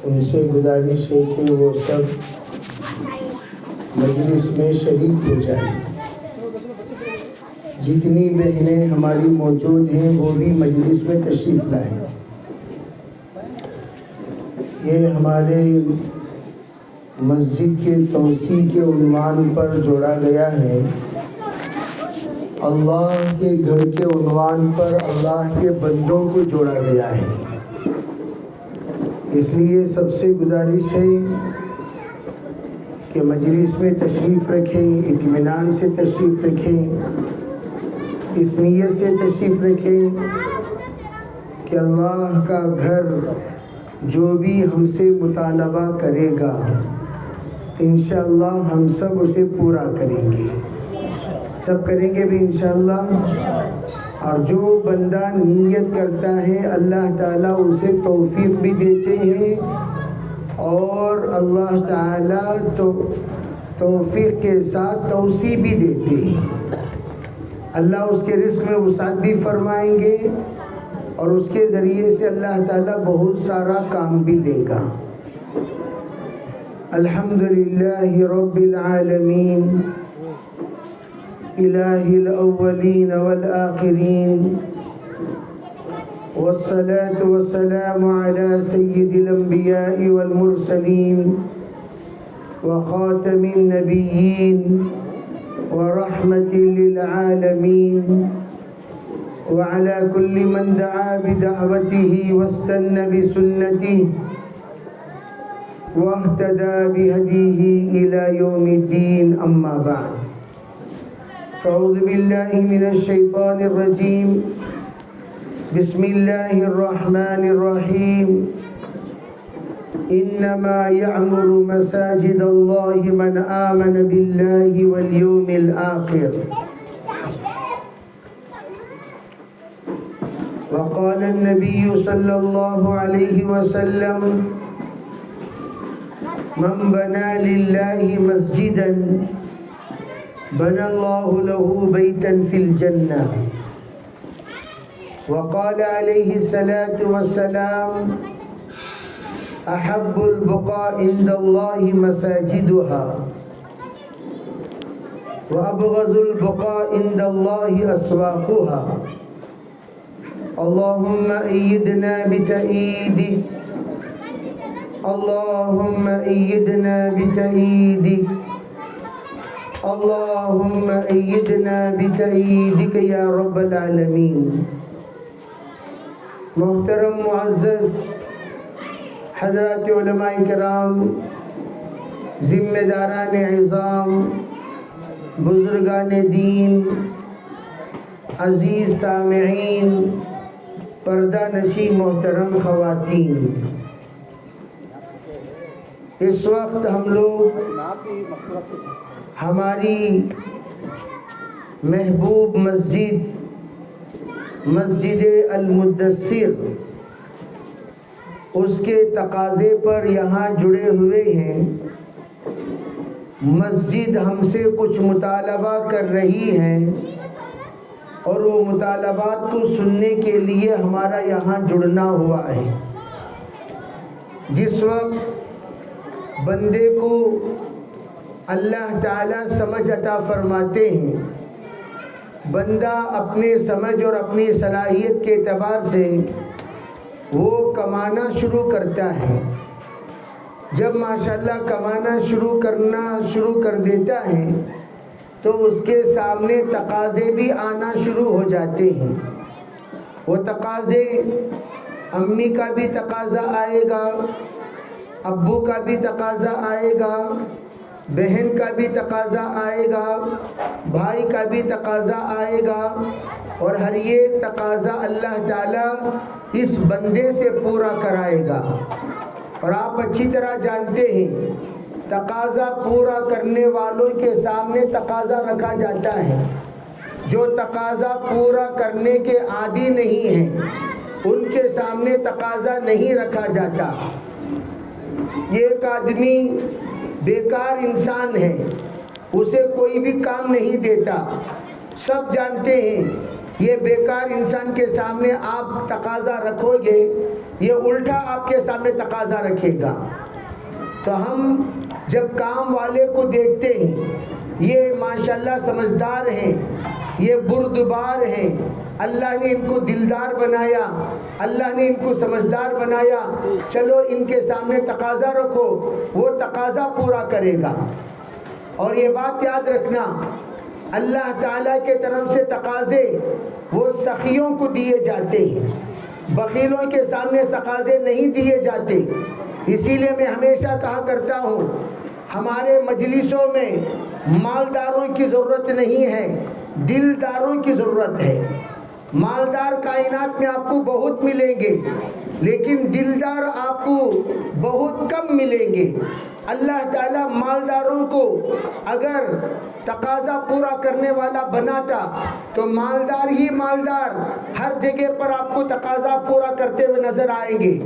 ان سے گزارش ہے کہ وہ سب مجلس میں شریک ہو جائیں۔ جتنی بہنیں ہماری موجود ہیں وہ بھی مجلس میں تشریف لائیں۔ یہ ہمارے مسجد کے توسیع کے عنوان پر جوڑا گیا ہے۔ اللہ کے گھر کے عنوان پر اللہ کے بندوں کو جوڑا گیا ہے۔ اس لیے سب سے گزارش ہے کہ مجلس میں تشریف رکھیں، اطمینان سے تشریف رکھیں، اس نیت سے تشریف رکھیں کہ اللہ کا گھر جو بھی ہم سے مطالبہ کرے گا انشاءاللہ ہم سب اسے پورا کریں گے، سب کریں گے بھی انشاءاللہ۔ اور جو بندہ نیت کرتا ہے اللہ تعالیٰ اسے توفیق بھی دیتے ہیں، اور اللہ تعالیٰ تو توفیق کے ساتھ توسیع بھی دیتے ہیں۔ اللہ اس کے رزق میں وسعت بھی فرمائیں گے اور اس کے ذریعے سے اللہ تعالیٰ بہت سارا کام بھی لے گا۔ الحمدللہ رب العالمین الہ الاولین والآخرین، والصلاة والسلام علی سید الانبیاء والمرسلین وخاتم النبیین ورحمة للعالمین، وعلى كل من دعا بدعوته واستنى بسنته واهتدى بهديه إلى يوم الدين، أما بعد فأعوذ بالله من الشيطان الرجيم، بسم الله الرحمن الرحيم، إنما يعمر مساجد الله من آمن بالله واليوم الآخر، وقال النبي صلى الله عليه وسلم، من بنى لله مسجدا بنى الله له بيتا في الجنة، وقال عليه الصلاة والسلام، أحب البقاء عند الله مساجدها، وأبغض البقاء عند الله أسواقها، اللهم أيدنا بتأييدك، اللهم أيدنا بتأييدك، اللهم أيدنا بتأييدك يا رب العالمين۔ محترم معزز حضرات علماء کرام، ذمہ داران عظام، بزرگان دین، عزیز سامعین، پردہ نشی محترم خواتین، اس وقت ہم لوگ ہماری محبوب مسجد المدثر اس کے تقاضے پر یہاں جڑے ہوئے ہیں۔ مسجد ہم سے کچھ مطالبہ کر رہی ہے اور وہ مطالبات کو سننے کے لیے ہمارا یہاں جڑنا ہوا ہے۔ جس وقت بندے کو اللہ تعالیٰ سمجھ عطا فرماتے ہیں، بندہ اپنے سمجھ اور اپنی صلاحیت کے اعتبار سے وہ کمانا شروع کرتا ہے۔ جب ماشاءاللہ کمانا شروع کر دیتا ہے تو اس کے سامنے تقاضے بھی آنا شروع ہو جاتے ہیں۔ وہ تقاضے امی کا بھی تقاضا آئے گا، ابو کا بھی تقاضا آئے گا، بہن کا بھی تقاضا آئے گا، بھائی کا بھی تقاضا آئے گا، اور ہر ایک تقاضا اللہ تعالیٰ اس بندے سے پورا کرائے گا۔ اور آپ اچھی طرح جانتے ہیں تقاضا پورا کرنے والوں کے سامنے تقاضا رکھا جاتا ہے۔ جو تقاضا پورا کرنے کے عادی نہیں ہیں ان کے سامنے تقاضا نہیں رکھا جاتا۔ یہ ایک آدمی بیکار انسان ہے، اسے کوئی بھی کام نہیں دیتا۔ سب جانتے ہیں یہ بیکار انسان کے سامنے آپ تقاضا رکھو گے، یہ الٹا آپ کے سامنے تقاضا رکھے گا۔ تو ہم جب کام والے کو دیکھتے ہیں، یہ ماشاءاللہ سمجھدار ہیں، یہ بردبار ہیں، اللہ نے ان کو دلدار بنایا، اللہ نے ان کو سمجھدار بنایا، چلو ان کے سامنے تقاضا رکھو، وہ تقاضا پورا کرے گا۔ اور یہ بات یاد رکھنا، اللہ تعالیٰ کے طرف سے تقاضے وہ سخیوں کو دیے جاتے ہیں، بخیلوں کے سامنے تقاضے نہیں دیے جاتے۔ اسی لیے میں ہمیشہ کہا کرتا ہوں، ہمارے مجلسوں میں مالداروں کی ضرورت نہیں ہے، دلداروں کی ضرورت ہے۔ مالدار کائنات میں آپ کو بہت ملیں گے، لیکن دلدار آپ کو بہت کم ملیں گے۔ اللہ تعالیٰ مالداروں کو اگر تقاضا پورا کرنے والا بناتا تو مالدار ہی مالدار ہر جگہ پر آپ کو تقاضا پورا کرتے ہوئے نظر آئیں گے۔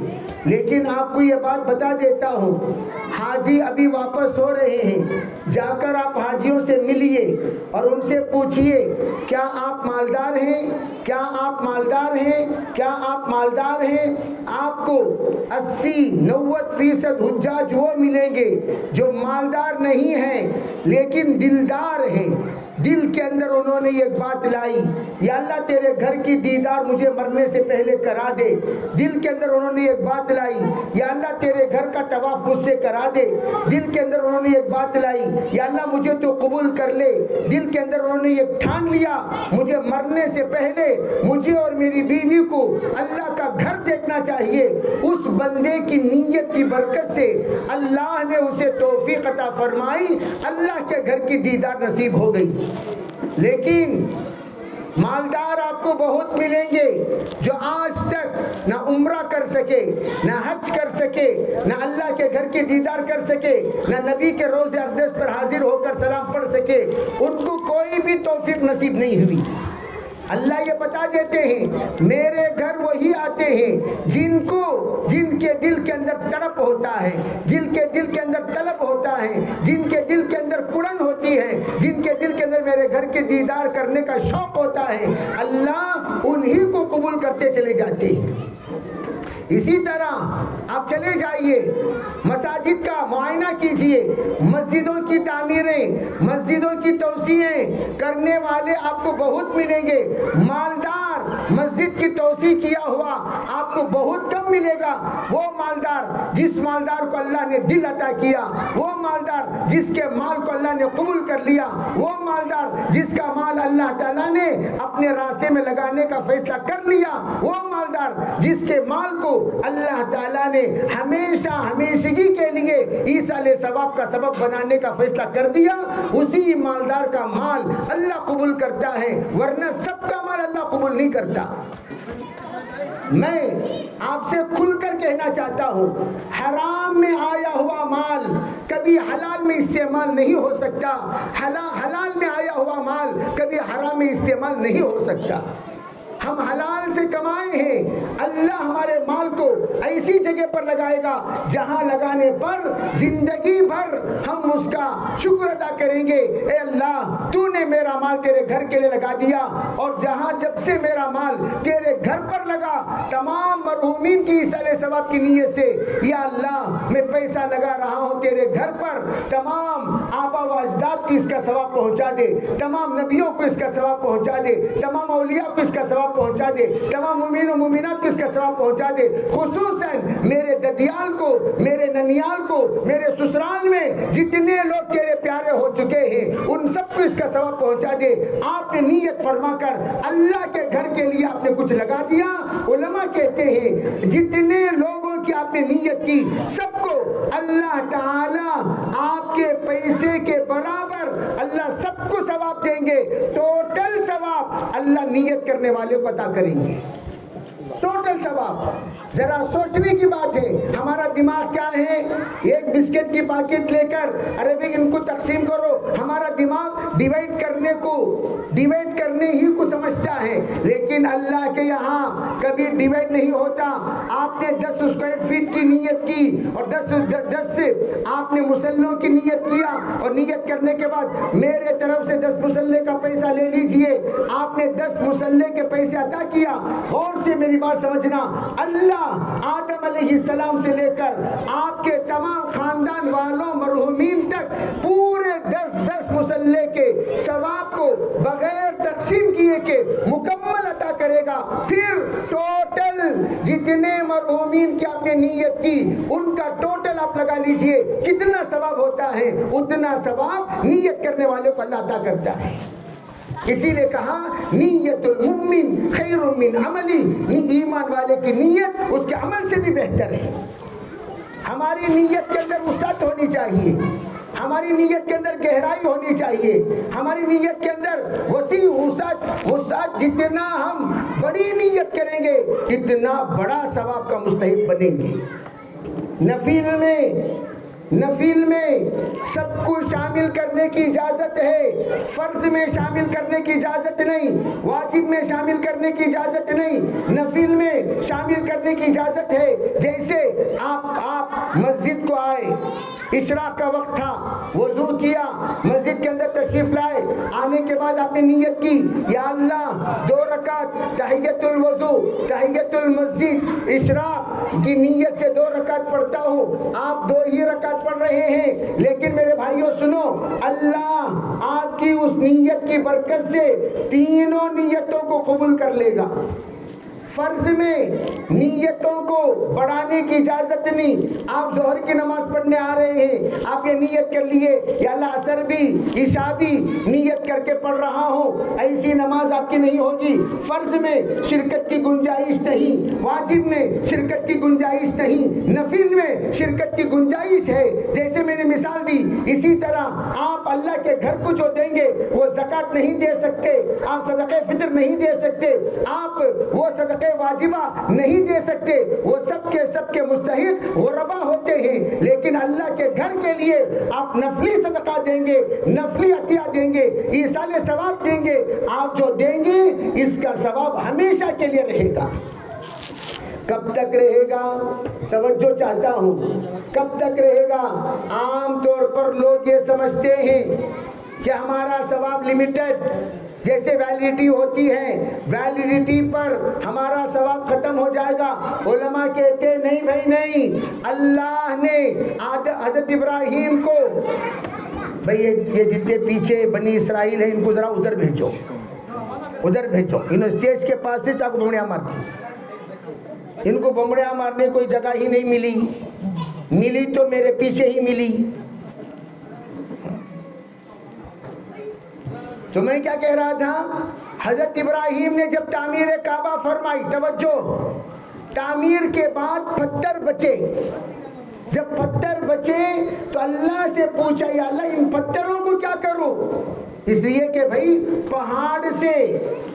لیکن آپ کو یہ بات بتا دیتا ہوں، حاجی ابھی واپس ہو رہے ہیں، جا کر آپ حاجیوں سے ملیے اور ان سے پوچھئے کیا آپ مالدار ہیں، کیا آپ مالدار ہیں، کیا آپ مالدار ہیں۔ آپ کو 80-90% حجاج وہ ملیں گے جو مالدار نہیں ہیں لیکن دلدار ہیں۔ دل کے اندر انہوں نے ایک بات لائی، یا اللہ تیرے گھر کی دیدار مجھے مرنے سے پہلے کرا دے۔ دل کے اندر انہوں نے ایک بات لائی، یا اللہ تیرے گھر کا طواف مجھ سے کرا دے۔ دل کے اندر انہوں نے ایک بات لائی، یا اللہ مجھے تو قبول کر لے۔ دل کے اندر انہوں نے ایک ٹھان لیا، مجھے مرنے سے پہلے مجھے اور میری بیوی کو اللہ کا گھر دیکھنا چاہیے۔ اس بندے کی نیت کی برکت سے اللہ نے اسے توفیق عطا فرمائی، اللہ کے گھر کی دیدار نصیب ہو گئی۔ لیکن مالدار آپ کو بہت ملیں گے جو آج تک نہ عمرہ کر سکے، نہ حج کر سکے، نہ اللہ کے گھر کی دیدار کر سکے، نہ نبی کے روضے اقدس پر حاضر ہو کر سلام پڑھ سکے، ان کو کوئی بھی توفیق نصیب نہیں ہوئی۔ اللہ یہ بتا دیتے ہیں میرے گھر وہی آتے ہیں جن کے دل کے اندر تڑپ ہوتا ہے، جن کے دل کے اندر طلب ہوتا ہے، جن کے دل کے اندر کڑن ہوتی ہے، جن کے دل کے اندر میرے گھر کے دیدار کرنے کا شوق ہوتا ہے، اللہ انہی کو قبول کرتے چلے جاتے ہیں۔ اسی طرح آپ چلے جائیے، مساجد کا معائنہ کیجئے، مسجدوں کی تعمیریں، مسجدوں کی توسیعیں کرنے والے آپ کو بہت ملیں گے۔ مالدار مسجد کی توسیع کیا ہوا آپ کو بہت کم ملے گا۔ وہ مالدار جس مالدار کو اللہ نے دل عطا کیا، وہ مالدار جس کے مال کو اللہ نے قبول کر لیا، وہ مالدار جس کا مال اللہ تعالیٰ نے اپنے راستے میں لگانے کا فیصلہ کر لیا، وہ مالدار جس کے مال کو اللہ تعالیٰ نے ہمیشہ ہمیشگی کے لیے ایصال ثواب کا سبب بنانے کا فیصلہ کر دیا، اسی مالدار کا مال اللہ قبول کرتا ہے، ورنہ سب کا مال اللہ قبول نہیں کرتا۔ میں آپ سے کھل کر کہنا چاہتا ہوں، حرام میں آیا ہوا مال کبھی حلال میں استعمال نہیں ہو سکتا، حلال میں آیا ہوا مال کبھی حرام میں استعمال نہیں ہو سکتا۔ ہم حلال سے کمائے ہیں، اللہ ہمارے مال کو ایسی جگہ پر لگائے گا جہاں لگانے پر زندگی بھر ہم اس کا شکر ادا کریں گے، اے اللہ تو نے میرا مال تیرے گھر کے لیے لگا دیا، اور جہاں جب سے میرا مال تیرے گھر پر لگا، تمام مرحومین کی ایصال ثواب کی نیت سے، یا اللہ میں پیسہ لگا رہا ہوں تیرے گھر پر، تمام آبا و اجداد کی اس کا ثواب پہنچا دے، تمام نبیوں کو اس کا ثواب پہنچا دے، تمام اولیاء کو اس کا ثواب پہنچا دے، تمام مومنین و مومنات کو اس کا ثواب پہنچا دے، خصوصاً میرے ددیال کو، میرے ننیال کو، میرے سسرال میں جتنے لوگ تیرے پیارے ہو چکے ہیں ان سب کو اس کا ثواب پہنچا دے۔ آپ نے نیت فرما کر اللہ کے گھر کے لیے آپ نے کچھ لگا دیا۔ علماء کہتے ہیں جتنے لوگوں کی آپ نے نیت کی سب کو اللہ تعالی آپ کے پیسے کے برابر اللہ سب کو ثواب دیں گے، ٹوٹل ثواب اللہ نیت کرنے والے کو عطا کریں گے، ٹوٹل ثواب۔ ذرا سوچنے کی بات ہے، ہمارا دماغ کیا ہے؟ ایک بسکٹ کی پیکٹ لے کر ارے بھائی ان کو تقسیم کرو، ہمارا دماغ ڈیوائڈ کرنے کو ڈیوائڈ کرنے ہی کو سمجھتا ہے، لیکن اللہ کے یہاں کبھی ڈیوائڈ نہیں ہوتا۔ آپ نے 10 اسکوائر فیٹ کی نیت کی اور 10 سے آپ نے مسلوں کی نیت کیا، اور نیت کرنے کے بعد میرے طرف سے 10 مسلے کا پیسہ لے لیجئے، آپ نے 10 مسلے کے پیسے عطا کیا۔ غور سے میری بات سمجھنا، اللہ آدم علیہ السلام سے لے کر آپ کے تمام خاندان والوں مرحومین تک پورے 10 مسلے کے ثواب کو بغیر تقسیم کیے کہ مکمل عطا کرے گا۔ پھر ٹوٹل جتنے مرحومین کی آپ نے نیت کی ان کا ٹوٹل آپ لگا لیجئے کتنا ثواب ہوتا ہے، اتنا ثواب نیت کرنے والے کو اللہ عطا کرتا ہے۔ اسی لیے کہا نیت المؤمن خیر من عملی، ایمان والے کی نیت اس کے عمل سے بھی بہتر ہے۔ ہماری نیت کے اندر وسعت ہونی چاہیے، ہماری نیت کے اندر گہرائی ہونی چاہیے، ہماری نیت کے اندر وسیع وسعت، جتنا ہم بڑی نیت کریں گے اتنا بڑا ثواب کا مستحق بنیں گے۔ نفل میں سب کو شامل کرنے کی اجازت ہے، فرض میں شامل کرنے کی اجازت نہیں، واجب میں شامل کرنے کی اجازت نہیں، نفل میں شامل کرنے کی اجازت ہے۔ جیسے آپ مسجد کو آئے، اشراق کا وقت تھا، وضو کیا، مسجد کے اندر تشریف لائے، آنے کے بعد آپ نے نیت کی یا اللہ 2 رکعت تحیت الوضو تحیت المسجد اشراق کی نیت سے 2 رکعت پڑھتا ہوں۔ آپ 2 ہی رکعت پڑھ رہے ہیں، لیکن میرے بھائیوں سنو، اللہ آپ کی اس نیت کی برکت سے تینوں نیتوں کو قبول کر لے گا۔ فرض میں نیتوں کو بڑھانے کی اجازت نہیں۔ آپ ظہر کی نماز پڑھنے آ رہے ہیں، آپ یہ نیت کر لیے یا اللہ عصر بھی عشاء بھی نیت کر کے پڑھ رہا ہوں، ایسی نماز آپ کی نہیں ہوگی۔ فرض میں شرکت کی گنجائش نہیں، واجب میں شرکت کی گنجائش نہیں، نفل میں شرکت کی گنجائش ہے۔ جیسے میں نے مثال دی، اسی طرح آپ اللہ کے گھر کو جو دیں گے وہ زکوٰۃ نہیں دے سکتے، آپ صدقہ فطر نہیں دے سکتے، آپ وہ صدقہ واجبہ نہیں دے سکتے، وہ سب کے مستحق غربا ہوتے ہیں۔ لیکن اللہ کے گھر کے لیے آپ نفلی صدقہ دیں گے، نفلی عطیہ دیں گے، ایصال ثواب دیں گے، آپ جو دیں گے اس کا ثواب ہمیشہ کے لیے رہے گا۔ کب تک رہے گا؟ توجہ چاہتا ہوں، کب تک رہے گا؟ عام طور پر لوگ یہ سمجھتے ہیں کہ ہمارا ثواب لمیٹڈ، جیسے ویلیڈیٹی ہوتی ہے، ویلیڈیٹی پر ہمارا ثواب ختم ہو جائے گا۔ علماء کہتے ہیں نہیں بھائی نہیں، اللہ نے حضرت ابراہیم کو، بھائی یہ جتنے پیچھے بنی اسرائیل ہیں ان کو ذرا ادھر بھیجو، انہوں اسٹیج کے پاس سے چاقو بمڑیاں مارتی، ان کو بمڑیاں مارنے کوئی جگہ ہی نہیں ملی تو میرے پیچھے ہی ملی۔ تو میں کیا کہہ رہا تھا، حضرت ابراہیم نے جب تعمیر کعبہ فرمائی، توجہ، تعمیر کے بعد پتھر بچے، جب پتھر بچے تو اللہ سے پوچھا یا اللہ ان پتھروں کو کیا کروں؟ اس لیے کہ بھائی پہاڑ سے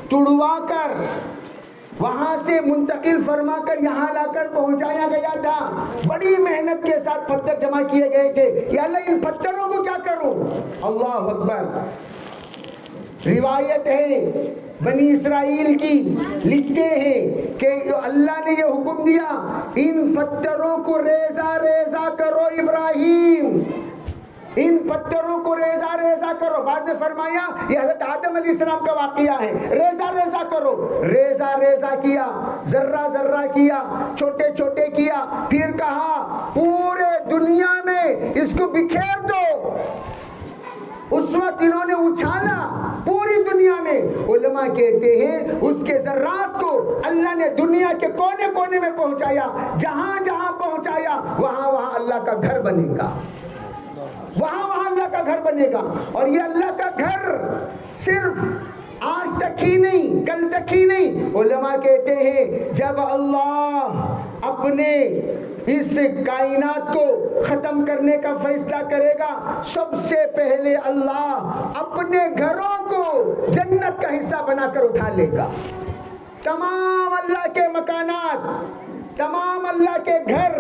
تڑوا کر وہاں سے منتقل فرما کر یہاں لا کر پہنچایا گیا تھا، بڑی محنت کے ساتھ پتھر جمع کیے گئے تھے، یا اللہ ان پتھروں کو کیا کروں؟ اللہ اکبر۔ روایت ہے بنی اسرائیل کی، لکھتے ہیں کہ اللہ نے یہ حکم دیا ان پتھروں کو ریزہ ریزہ کرو ابراہیم، ان پتھروں کو ریزہ ریزہ کرو۔ بعد میں فرمایا یہ حضرت آدم علیہ السلام کا واقعہ ہے، ریزہ ریزہ کرو، ریزہ ریزہ کیا، ذرہ ذرہ کیا، چھوٹے چھوٹے کیا، پھر کہا پورے دنیا میں اس کو بکھیر دو۔ اس وقت انہوں نے اچھالا پوری دنیا میں۔ علماء کہتے ہیں اس کے ذرات کو اللہ نے دنیا کے کونے کونے میں پہنچایا، جہاں جہاں پہنچایا وہاں وہاں اللہ کا گھر بنے گا، وہاں وہاں اللہ کا گھر بنے گا۔ اور یہ اللہ کا گھر صرف آج تک ہی نہیں، کل تک ہی نہیں، علماء کہتے ہیں جب اللہ اپنے اس کائنات کو ختم کرنے کا فیصلہ کرے گا، سب سے پہلے اللہ اپنے گھروں کو جنت کا حصہ بنا کر اٹھا لے گا۔ تمام اللہ کے مکانات، تمام اللہ کے گھر،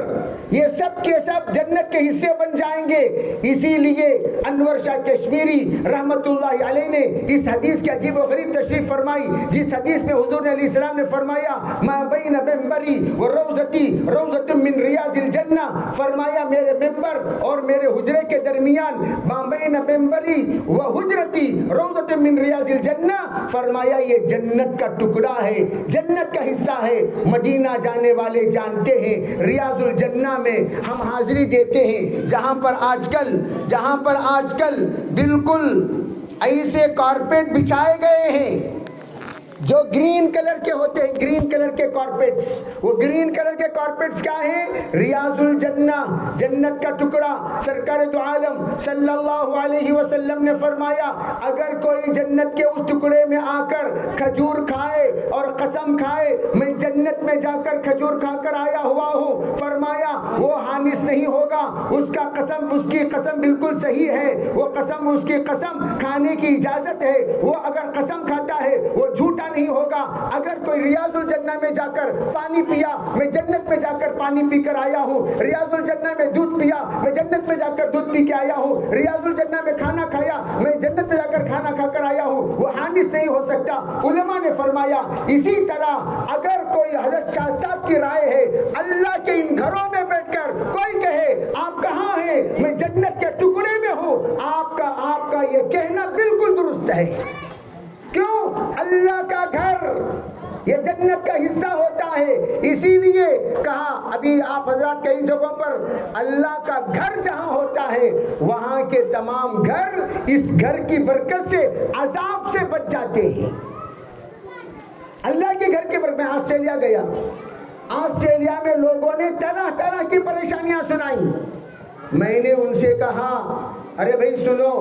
یہ سب کے سب جنت جنت کے حصے بن جائیں گے۔ اسی لیے انور شاہ کشمیری رحمت اللہ علیہ نے اس حدیث کی عجیب و غریب تشریح فرمائی، جس حدیث میں حضور علیہ السلام نے فرمایا ما بین ممبری و روضتی روضۃ من ریاض الجنہ، فرمایا میرے ممبر اور میرے حجرے کے درمیان ما بین ممبری و حجرتی روضۃ من ریاض الجنہ، فرمایا یہ جنت کا ٹکڑا ہے، جنت کا حصہ ہے۔ مدینہ جانے والے جانتے ہیں ریاض الجنہ میں ہم حاضری دیتے ہیں، جہاں پر آج کل بالکل ایسے کارپیٹ بچھائے گئے ہیں جو گرین کلر کے ہوتے ہیں، گرین کلر کے کارپیٹس۔ وہ گرین کلر کے کارپیٹس کیا ہیں؟ ریاض الجنہ، جنت کا ٹکڑا۔ سرکار دو عالم صلی اللہ علیہ وسلم نے فرمایا اگر کوئی جنت کے اس ٹکڑے میں آ کر کھجور کھائے اور قسم کھائے میں جنت میں جا کر کھجور کھا کر آیا ہوا ہوں، فرمایا وہ حانس نہیں ہوگا، اس کی قسم بالکل صحیح ہے، اس کی قسم کھانے کی اجازت ہے، وہ اگر قسم کھاتا ہے وہ جھوٹا نہیں ہوگا۔ اگر کوئی ریاض الجنہ میں جا کر پانی پیا، میں جنت میں جا کر پانی پی کر آیا ہوں، ریاض الجنہ میں دودھ پیا، میں جنت میں جا کر دودھ پی کے آیا ہوں، ریاض الجنہ میں کھانا کھایا، میں جنت میں جا کر کھانا کھا کر آیا ہوں، وہ حانس نہیں ہو سکتا۔ علماء نے فرمایا اسی طرح اگر کوئی حضرت شاہ صاحب کی رائے ہے، اللہ کے ان گھروں میں بیٹھ کر کوئی کہے آپ کہاں ہیں، میں جنت کے ٹکڑے میں ہوں، آپ کا یہ کہنا بالکل درست ہے۔ کیوں؟ اللہ کا گھر یہ جنت کا حصہ ہوتا ہے، اسی لیے کہا ابھی آپ حضرات کئی جگہوں پر اللہ کا گھر جہاں ہوتا ہے وہاں کے تمام گھر اس گھر کی برکت سے عذاب سے بچ جاتے ہیں۔ اللہ کے گھر کے برکت میں آسٹریلیا گیا، آسٹریلیا میں لوگوں نے طرح طرح کی پریشانیاں سنائی۔ میں نے ان سے کہا ارے بھائی سنو،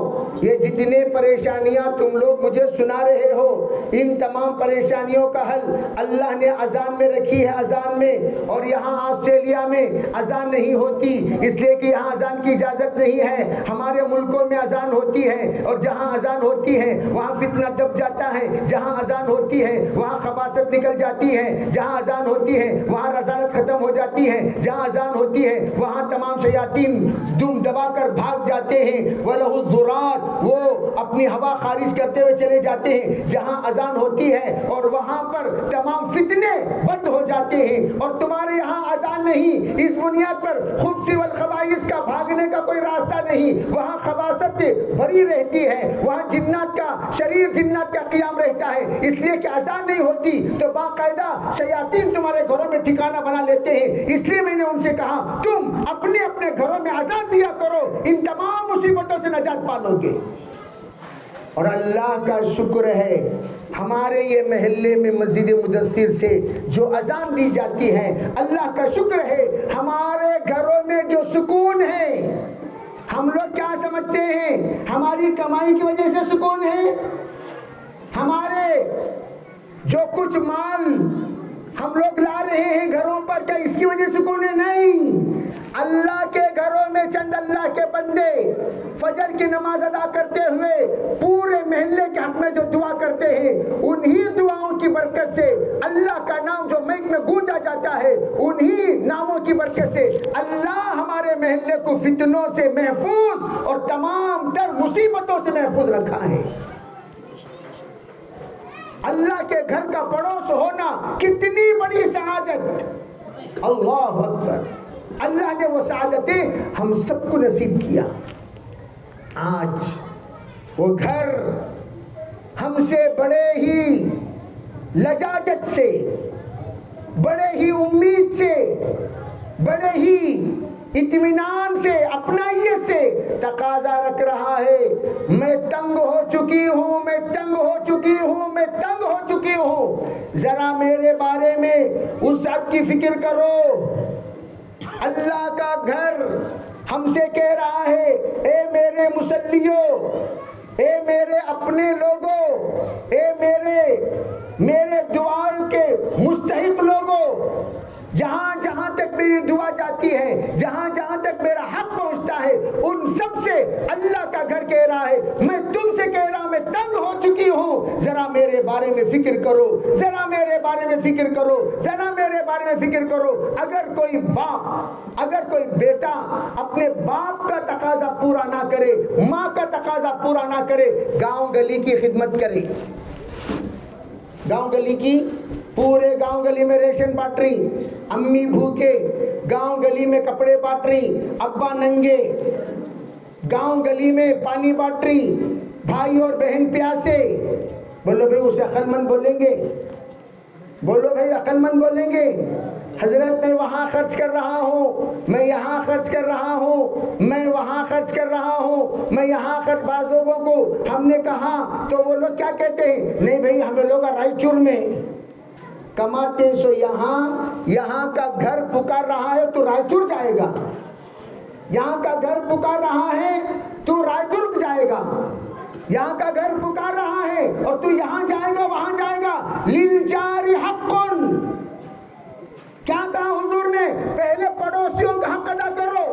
یہ جتنے پریشانیاں تم لوگ مجھے سنا رہے ہو ان تمام پریشانیوں کا حل اللہ نے اذان میں رکھی ہے، اذان میں۔ اور یہاں آسٹریلیا میں اذان نہیں ہوتی اس لیے کہ یہاں اذان کی اجازت نہیں ہے، ہمارے ملکوں میں اذان ہوتی ہے، اور جہاں اذان ہوتی ہے وہاں فتنہ دب جاتا ہے، جہاں اذان ہوتی ہے وہاں خباثت نکل جاتی ہے، جہاں اذان ہوتی ہے وہاں رذالت ختم ہو جاتی ہے، جہاں اذان ہوتی ہے وہاں تمام شیاطین دم دبا کر بھاگ جاتے ہیں، وَلَهُ الذُّرَّاتُ وہ اپنی ہوا خارج کرتے ہوئے چلے جاتے ہیں۔ جہاں اذان ہوتی ہے اور وہاں پر تمام فتنے بند ہو جاتے ہیں، اور تمہارے یہاں اذان نہیں، اس بنیاد پر خبث والخبائث کا بھاگنے کا کوئی راستہ نہیں، وہاں خباثت بھری رہتی ہے، وہاں جنات کا شریر جنات کا قیام رہتا ہے، اس لیے کہ اذان نہیں ہوتی تو باقاعدہ شیاطین تمہارے گھروں میں ٹھکانہ بنا لیتے ہیں۔ اس لیے میں نے ان سے کہا تم اپنے اپنے گھروں میں اذان دیا کرو، ان تمام مصیبتوں سے نجات پالو گے۔ اور اللہ کا شکر ہے ہمارے یہ محلے میں مسجد مدثر سے جو اذان دی جاتی ہے، اللہ کا شکر ہے ہمارے گھروں میں جو سکون ہے۔ ہم لوگ کیا سمجھتے ہیں ہماری کمائی کی وجہ سے سکون ہے، ہمارے جو کچھ مال ہم لوگ لا رہے ہیں گھروں پر کیا اس کی وجہ سے سکون ہے؟ نہیں، اللہ کے گھروں میں چند اللہ کے بندے فجر کی نماز ادا کرتے ہوئے پورے محلے کے حق میں جو دعا کرتے ہیں، انہی دعاؤں کی برکت سے اللہ کا نام جو مائک میں گونجا جاتا ہے، انہی ناموں کی برکت سے اللہ ہمارے محلے کو فتنوں سے محفوظ اور تمام تر مصیبتوں سے محفوظ رکھا ہے۔ اللہ کے گھر کا پڑوس ہونا کتنی بڑی سعادت، اللہ اکبر۔ اللہ نے وہ سعادتیں ہم سب کو نصیب کیا۔ آج وہ گھر ہم سے بڑے ہی لجاجت سے، بڑے ہی امید سے، بڑے ہی اطمینان سے، اپنائیت سے تقاضا رکھ رہا ہے میں تنگ ہو چکی ہوں، میں تنگ ہو چکی ہوں، میں تنگ ہو چکی ہوں، ذرا میرے بارے میں اس حد کی فکر کرو۔ اللہ کا گھر ہم سے کہہ رہا ہے اے میرے مصلیوں، اے میرے اپنے لوگوں، اے میرے دعاؤں کے مستحق لوگوں، جہاں جہاں تک میری دعا جاتی ہے، جہاں جہاں تک میرا حق پہنچتا ہے، ان سب سے اللہ کا گھر کہہ رہا ہے میں تم سے کہہ رہا ہوں میں تنگ ہو چکی ہوں، ذرا میرے میرے بارے میں فکر کرو، ذرا میرے بارے میں فکر کرو، ذرا میرے بارے میں فکر کرو۔ اگر کوئی باپ، اگر کوئی بیٹا اپنے باپ کا تقاضا پورا نہ کرے، ماں کا تقاضا پورا نہ کرے، گاؤں گلی کی خدمت کرے، گاؤں گلی کی، پورے گاؤں گلی میں ریشن بانٹ رہی، امی بھوکے، گاؤں گلی میں کپڑے بانٹ رہی، ابا ننگے، گاؤں گلی میں پانی بانٹ رہی، بھائی اور بہن پیاسے، بولو بھائی اسے عقل مند بولیں گے؟ بولو بھائی عقل مند بولیں گے؟ حضرت میں وہاں خرچ کر رہا ہوں، میں یہاں خرچ کر رہا ہوں، میں وہاں خرچ کر رہا ہوں، میں یہاں خرچ۔ بعض لوگوں کو ہم نے کہا تو وہ لوگ کیا کہتے ہیں؟ نہیں بھائی ہمیں لوگ رائچور میں کماتے سو یہاں کا گھر پکار رہا ہے تو رائچور جائے گا، یہاں کا گھر پکار رہا ہے تو رائے درگ جائے گا، یہاں کا گھر پکار رہا ہے اور تو یہاں جائے گا وہاں جائے گا۔ للجار حق، کیا کہا حضور نے؟ پہلے پڑوسیوں کا حق ادا کرو۔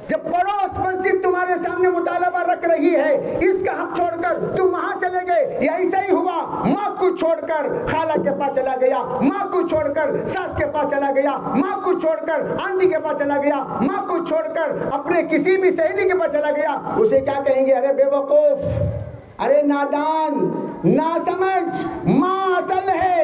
جب پڑوس مسجد تمہارے سامنے مطالبہ رکھ رہی ہے، اس کا حق چھوڑ کر تم وہاں چلے گئے، یا ایسا ہی ہوا ماں کو چھوڑ کر خالہ کے پاس چلا گیا، ماں کو چھوڑ کر ساس کے پاس چلا گیا، ماں کو چھوڑ کر آنٹی کے پاس چلا گیا، ماں کو چھوڑ کر اپنے کسی بھی سہیلی کے پاس چلا گیا، اسے کیا کہیں گے؟ ارے بے وقوف، ارے نادان، ناسمجھ، ماں اصل ہے،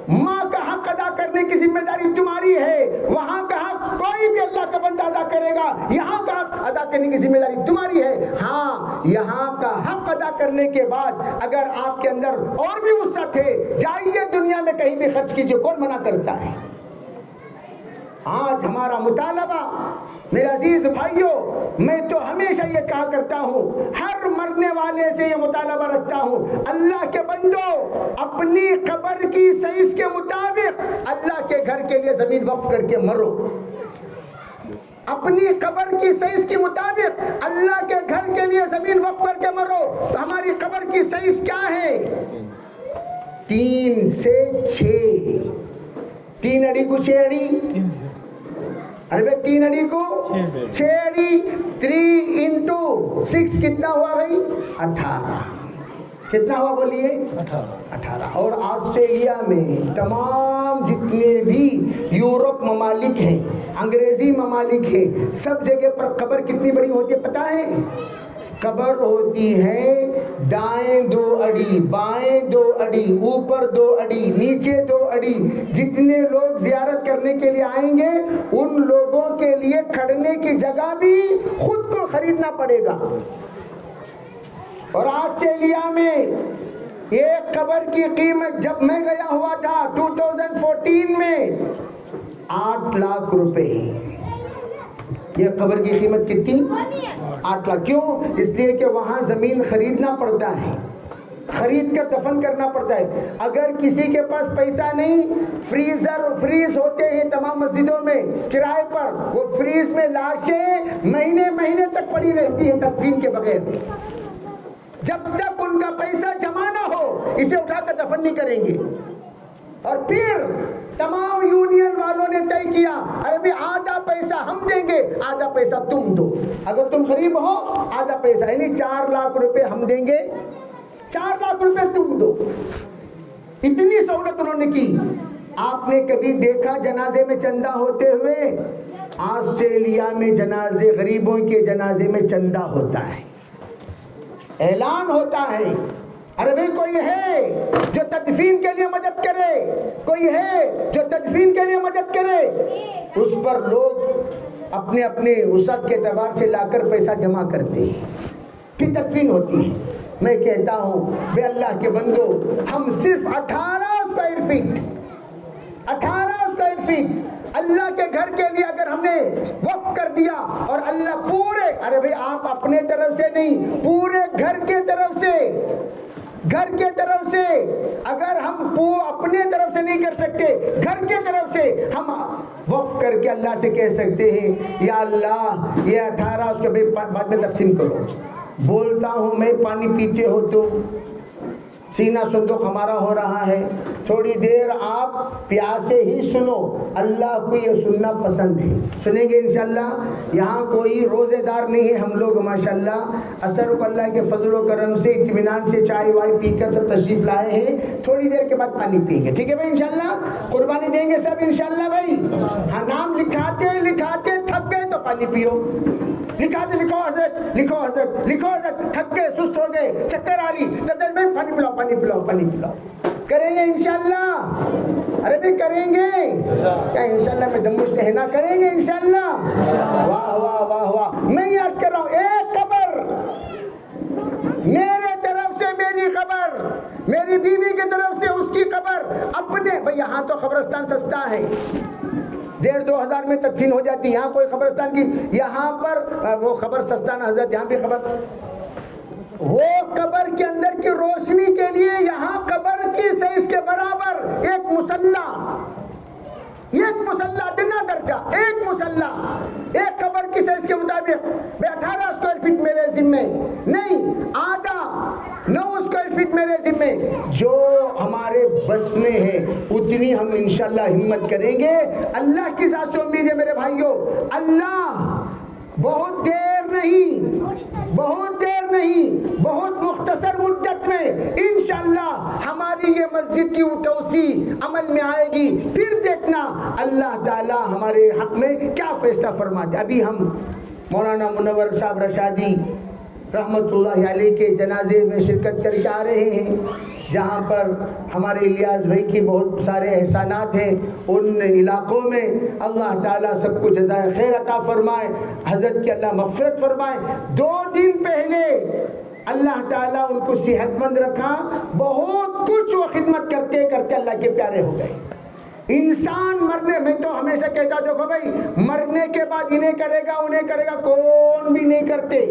ماں کا حق ادا کرنے کی ذمہ داری تمہاری ہے۔ وہاں کا حق کوئی بھی اللہ کا بندہ ادا کرے گا، یہاں کا حق ادا کرنے کی ذمہ داری تمہاری ہے۔ ہاں، یہاں کا حق ادا کرنے کے بعد اگر آپ کے اندر اور بھی وسعت ہے، جائیے دنیا میں کہیں بھی خرچ کیجیے، کون منع کرتا ہے؟ آج ہمارا مطالبہ، میرے عزیز بھائیوں، میں تو ہمیشہ یہ کہا کرتا ہوں، ہر مرنے والے سے یہ مطالبہ رکھتا ہوں، اللہ کے بندو اپنی قبر کی سائز کے مطابق اللہ کے گھر کے لیے زمین وقف کر کے مرو۔ اپنی قبر کی سائز کے مطابق اللہ کے گھر کے لیے زمین وقف کر کے مرو۔ تو ہماری قبر کی سائز کیا ہے؟ 3 سے 6، 3 اڑی کو 6 اڑی، ارے بھائی 3 اڑی کو 6 اڑی، 3 into 6 کتنا ہوا بھائی؟ 18۔ کتنا ہوا بولیے؟ 18۔ اور آسٹریلیا میں تمام جتنے بھی یورپ ممالک ہیں، انگریزی ممالک ہیں، سب جگہ پر قبر کتنی بڑی ہوتی ہے پتہ ہے؟ قبر ہوتی ہے دائیں 2 اڑی، بائیں 2 اڑی، اوپر 2 اڑی، نیچے 2 اڑی۔ جتنے لوگ زیارت کرنے کے لیے آئیں گے ان لوگوں کے لیے کھڑنے کی جگہ بھی خود کو خریدنا پڑے گا۔ اور آسٹریلیا میں ایک قبر کی قیمت جب میں گیا ہوا تھا 2014 میں 8 لاکھ روپے۔ یہ قبر کی قیمت کتنی؟ 8 لاکھ۔ کیوں؟ اس لیے کہ وہاں زمین خریدنا پڑتا ہے، خرید کر دفن کرنا پڑتا ہے۔ اگر کسی کے پاس پیسہ نہیں، فریز ہوتے ہیں تمام مسجدوں میں کرائے پر، وہ فریز میں لاشیں مہینے تک پڑی رہتی ہیں تدفین کے بغیر۔ جب تک ان کا پیسہ جمع نہ ہو اسے اٹھا کر دفن نہیں کریں گے۔ اور پھر تمام یونین والوں نے طے کیا، ارے بھی آدھا پیسہ ہم دیں گے، آدھا پیسہ تم دو، اگر تم غریب ہو آدھا پیسہ، یعنی 4 لاکھ روپے ہم دیں گے، 4 لاکھ روپے تم دو۔ اتنی سہولت انہوں نے کی۔ آپ نے کبھی دیکھا جنازے میں چندہ ہوتے ہوئے؟ آسٹریلیا میں جنازے، غریبوں کے جنازے میں چندہ ہوتا ہے، اعلان ہوتا ہے، ارے بھئی کوئی ہے جو تدفین کے لیے مدد کرے، کوئی ہے جو تدفین کے لیے مدد کرے۔ اس پر لوگ اپنے اپنے وسعت کے اعتبار سے لا کر پیسہ جمع کرتے ہیں، پھر تدفین ہوتی ہے۔ میں کہتا ہوں بے اللہ کے بندو، ہم صرف 18 اسکوائر فیٹ اللہ کے گھر کے لیے اگر ہم نے وقف کر دیا، اور اللہ پورے، ارے بھئی آپ اپنے طرف سے نہیں، پورے گھر کے طرف سے اگر ہم اپنے طرف سے نہیں کر سکتے، گھر کے طرف سے ہم وقف کر کے اللہ سے کہہ سکتے ہیں یا اللہ یہ 18 اس کے بعد میں تقسیم کرو۔ بولتا ہوں میں، پانی پیتے ہو تو سینہ صندوق ہمارا ہو رہا ہے. تھوڑی دیر آپ پیاسے ہی سنو, اللہ کو یہ سننا پسند ہے, سنیں گے انشاءاللہ. یہاں کوئی روزے دار نہیں ہے, ہم لوگ ماشاءاللہ اثر کو اللہ کے فضل و کرم سے اطمینان سے چائے وائے پی کر سب تشریف لائے ہیں. تھوڑی دیر کے بعد پانی پئیں گے, ٹھیک ہے بھائی انشاءاللہ. قربانی دیں گے سب انشاءاللہ بھائی. ہاں نام لکھاتے تھک گئے تو پانی پیو. لکھاتے لکھو حضرت, لکھو حضرت, لکھو حضرت, تھک گئے, سست ہو گئے, چکر آ رہی, تب میں پانی پلاؤ, پانی پلاؤ, پانی پلاؤ. کریں گے انشاءاللہ. ارے بھی کریں گے کیا انشاءاللہ میں دمش سے نہ کریں گے انشاءاللہ. واہ واہ واہ واہ. میں یہ عرض کر رہا ہوں, ایک قبر میرے طرف سے میری قبر, میری بیوی کی طرف سے اس کی قبر, اپنے بھئی یہاں تو قبرستان سستا ہے, 1,500-2,000 میں تدفین ہو جاتی. یہاں کوئی قبرستان کی, یہاں پر وہ خبر سستا نہ حضرت, یہاں بھی خبر, وہ قبر کے اندر کی روشنی کے لیے یہاں قبر کی سائز کے برابر ایک مسلح, ایک مسلح اتنا درجہ, ایک مسلح ایک قبر کی سائز کے مطابق 18 اسکوائر فٹ میرے ذمے نہیں, آدھا 9 اسکوائر فٹ میرے ذمے. جو ہمارے بس میں ہے اتنی ہم انشاءاللہ ہمت کریں گے. اللہ کی ذات سے امید ہے میرے بھائیوں, اللہ بہت دیر نہیں, بہت دیر نہیں, بہت مختصر مدت میں انشاءاللہ ہماری یہ مسجد کی توسیع عمل میں آئے گی. پھر دیکھنا اللہ تعالی ہمارے حق میں کیا فیصلہ فرماتے. ابھی ہم مولانا منور صاحب رشادی رحمت اللہ علیہ کے جنازے میں شرکت کر کے آ رہے ہیں, جہاں پر ہمارے الیاس بھائی کی بہت سارے احسانات ہیں ان علاقوں میں. اللہ تعالیٰ سب کو جزائے خیر عطا فرمائے, حضرت کی اللہ مغفرت فرمائے. 2 دن پہلے اللہ تعالیٰ ان کو صحت مند رکھا, بہت کچھ وہ خدمت کرتے کرتے اللہ کے پیارے ہو گئے. انسان مرنے, میں تو ہمیشہ کہتا دیکھو بھائی, مرنے کے بعد انہیں کرے گا انہیں کرے گا, کون بھی نہیں کرتے.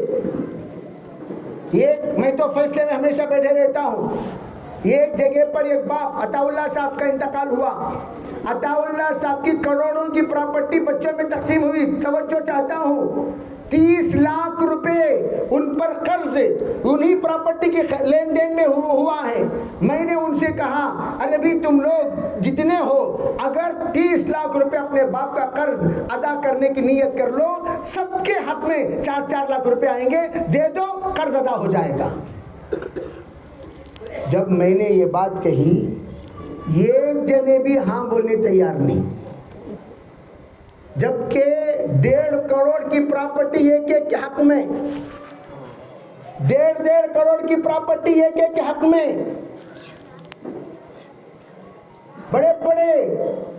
یہ میں تو فیصلے میں ہمیشہ بیٹھے رہتا ہوں. ایک جگہ پر ایک باپ عطا اللہ صاحب کا انتقال ہوا. عطا اللہ صاحب کی کروڑوں کی پراپرٹی بچوں میں تقسیم ہوئی. توجہ چاہتا ہوں, 30 لاکھ روپے ان پر قرض انہی پراپرٹی کے لین دین میں ہوا ہے. میں نے ان سے کہا ارے بھی تم لوگ جتنے ہو اگر 30 لاکھ روپے اپنے باپ کا قرض ادا کرنے کی نیت کر لو, سب کے حق میں 4-4 لاکھ روپے آئیں گے, دے دو, قرض ادا ہو جائے گا. جب میں نے یہ بات کہی, ایک جنے بھی ہاں بولنے تیار نہیں, جبکہ 1.5 کروڑ کی پراپرٹی ایک ایک کے حق میں, 1.5 کروڑ کی پراپرٹی ایک ایک کے حق میں, بڑے بڑے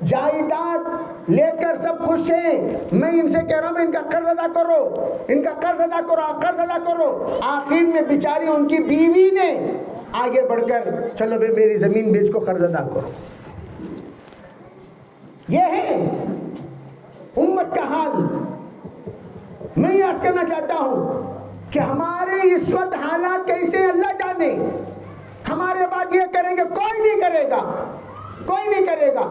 جائیداد لے کر سب خوش ہیں. میں ان سے کہہ رہا ہوں ان کا قرض ادا کرو, ان کا قرض ادا کرو, قرض ادا کرو. آخر میں بیچاری ان کی بیوی نے آگے بڑھ کر چلو بے میری زمین بیچ کو قرض ادا کرو. یہ ہے امت کا حال. میں یہ عرض کرنا چاہتا ہوں کہ ہمارے اس وقت حالات کیسے اللہ جانے. ہمارے بعد یہ کریں گے, کوئی نہیں کرے گا, کوئی نہیں کرے گا.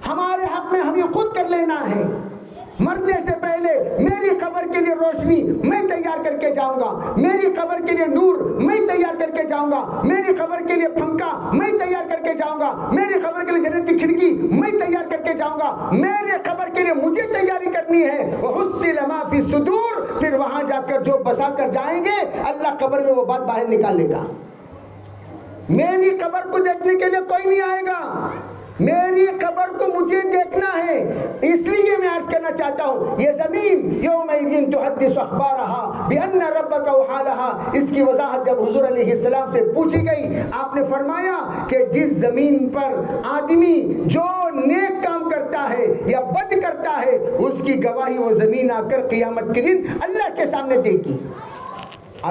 ہمارے حق میں ہمیں خود کر لینا ہے. مرنے سے پہلے میری قبر کے لیے روشنی میں تیار کر کے جاؤں گا, میری قبر کے لیے نور میں تیار کر کے جاؤں گا, میری قبر کے لیے پنکھا میں تیار کر کے جاؤں گا, میری قبر کے لیے جنت کی کھڑکی میں تیار کر کے جاؤں گا. میرے قبر کے لیے مجھے تیاری کرنی ہے. وَحُصِّلَ مَا فِي الصُّدُورِ, پھر وہاں جا کر جو بسا کر جائیں گے اللہ قبر میں وہ بات باہر نکالے گا. میری قبر کو دیکھنے کے لیے کوئی نہیں آئے گا, میری قبر کو مجھے دیکھنا ہے. اس لیے میں عرض کرنا چاہتا ہوں یہ زمین یومئذ تحدث اخبارها بان ربک اوحی لها, اس کی وضاحت جب حضور علیہ السلام سے پوچھی گئی, آپ نے فرمایا کہ جس زمین پر آدمی جو نیک کام کرتا ہے یا بد کرتا ہے اس کی گواہی وہ زمین آ کر قیامت کے دن اللہ کے سامنے دے گی.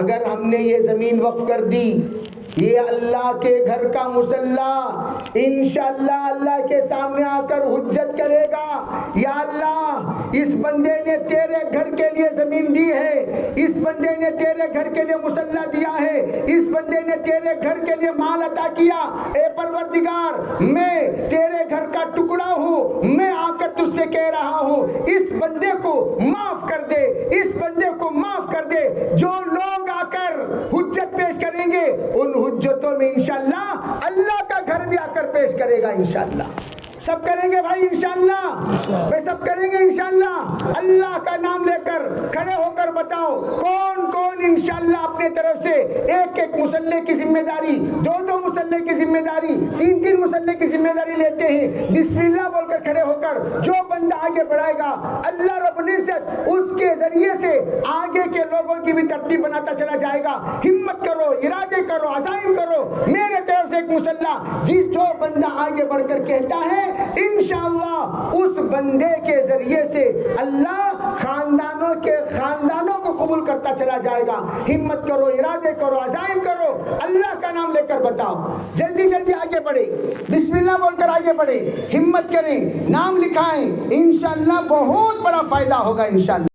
اگر ہم نے یہ زمین وقف کر دی, یہ اللہ کے گھر کا مصلی انشاءاللہ اللہ کے سامنے آ کر حجت کرے گا, یا اللہ اس بندے نے تیرے گھر کے لیے زمین دی ہے, اس بندے نے تیرے گھر کے لیے مصلی دیا ہے, اس بندے نے تیرے گھر کے لیے مال عطا کیا. اے پروردگار میں تیرے گھر کا ٹکڑا ہوں, میں آ کر تجھ سے کہہ رہا ہوں اس بندے کو معاف کر دے, اس بندے کو معاف کر دے. جو لوگ آ کر حجت پیش کریں گے ان حجت جو تمہیں انشاءاللہ اللہ کا گھر بھی آ کر پیش کرے گا انشاءاللہ. سب کریں گے بھائی انشاءاللہ؟ بھائی سب کریں گے انشاءاللہ؟ اللہ کا نام لے کر کھڑے ہو کر بتاؤ کون کون انشاءاللہ اپنے طرف سے ایک ایک مسلح کی ذمہ داری، دو مسلح کی ذمہ داری، تین مسلح کی ذمہ داری لیتے ہیں. بسم اللہ بول کر کھڑے ہو کر جو بندہ آگے بڑھائے گا اللہ رب العزت اس کے ذریعے سے آگے کے لوگوں کی بھی ترتیب بناتا چلا جائے گا. ہمت کرو، ارادے کرو، عزائم کرو. میرے طرف سے ایک مسلح جو بندہ آگے بڑھ کر کہتا ہے انشاءاللہ اس بندے کے ذریعے سے اللہ خاندانوں کو قبول کرتا چلا جائے گا. ہمت کرو، ارادے کرو، عزائم کرو، اللہ کا نام لے کر بتاؤ. جلدی جلدی آگے بڑھے، بسم اللہ بول کر آگے بڑھے، ہمت کریں، نام لکھائیں، انشاءاللہ بہت بڑا فائدہ ہوگا انشاءاللہ.